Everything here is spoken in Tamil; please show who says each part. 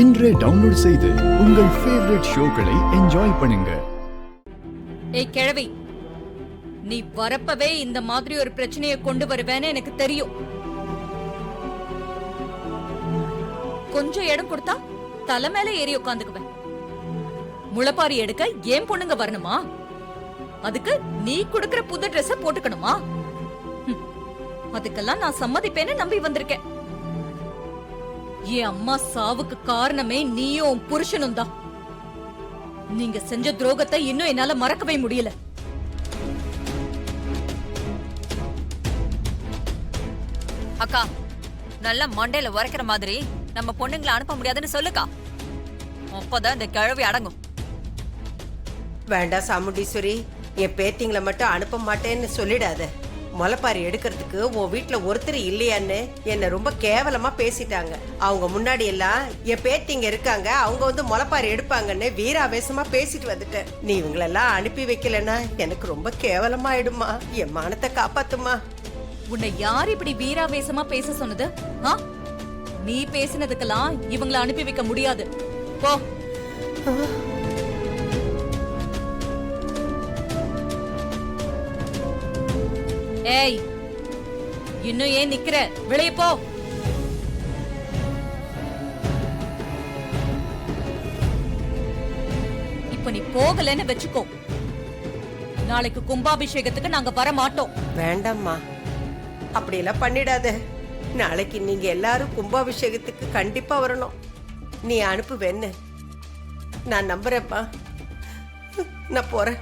Speaker 1: இன்றே டவுன்லோட் செய்து உங்கள் ஃபேவரட் ஷோக்களை என்ஜாய் பண்ணுங்க.
Speaker 2: ஏய் கிழவி, நீ வரப்பவே இந்த மாதிரி ஒரு பிரச்சனையை கொண்டு வருவேன்னு எனக்கு தெரியும். கொஞ்சம் இடம் கொடுத்தா தலை மேல ஏறி உட்காந்துக்குவேன். முளைப்பாரி எடுக்க ஏன் பொண்ணுங்க வரணுமா? அதுக்கு நீ கொடுக்கிற புது ட்ரெஸ் போட்டுக்கணுமா? அதுக்கெல்லாம் நான் சம்மதிப்பேன்னு நம்பி வந்திருக்கேன். என் அம்மா சாவுக்கு காரணமே நீயும் புருஷனும் தான். நீங்க செஞ்ச துரோகத்தை இன்னும் என்னால மறக்கவே முடியல.
Speaker 3: அக்கா, நல்லா மண்டையில உரைக்கிற மாதிரி நம்ம பொண்ணுங்களை அனுப்ப முடியாதுன்னு சொல்லுக்கா. அப்பதான் இந்த கிழவி அடங்கும்.
Speaker 4: வேண்டாம் சாமுண்டீஸ்வரி, என் பேத்திங்களை மட்டும் அனுப்ப மாட்டேன்னு சொல்லிடாத. முளைப்பாரி எடுக்கிறதுக்கு உன் வீட்டுல ஒருத்தர் இல்லையான்னு என்ன ரொம்ப கேவலமா பேசிட்டாங்க. அவங்க முன்னாடி எல்லாம் என் பேத்திங்க இருக்காங்க, அவங்க வந்து முளைப்பாரி எடுப்பாங்கன்னு வீராவேசமா பேசிட்டு வந்துட்டேன். நீ இவங்களெல்லாம் அனுப்பி வைக்கலன்னா எனக்கு ரொம்ப கேவலமாயிடுமா. என் மானத்தை காப்பாத்துமா.
Speaker 2: உன்னை யார் இப்படி வீராவேசமா பேச சொன்னது? நீ பேசினதுக்கெல்லாம் இவங்களை அனுப்பி வைக்க முடியாது. போ. ஏய், இன்னும் ஏன் நிக்கிற? வெளியே போ. இப்ப நீ போகலன்னு வெச்சுக்கோ, நாளைக்கு கும்பாபிஷேகத்துக்கு நாங்க வர மாட்டோம்.
Speaker 4: வேண்டாம்மா, அப்படியெல்லாம் பண்ணிடாத. நாளைக்கு நீங்க எல்லாரும் கும்பாபிஷேகத்துக்கு கண்டிப்பா வரணும். நீ அனுப்புவேன்னு நான் நம்புறேன்ப்பா. நான் போறேன்.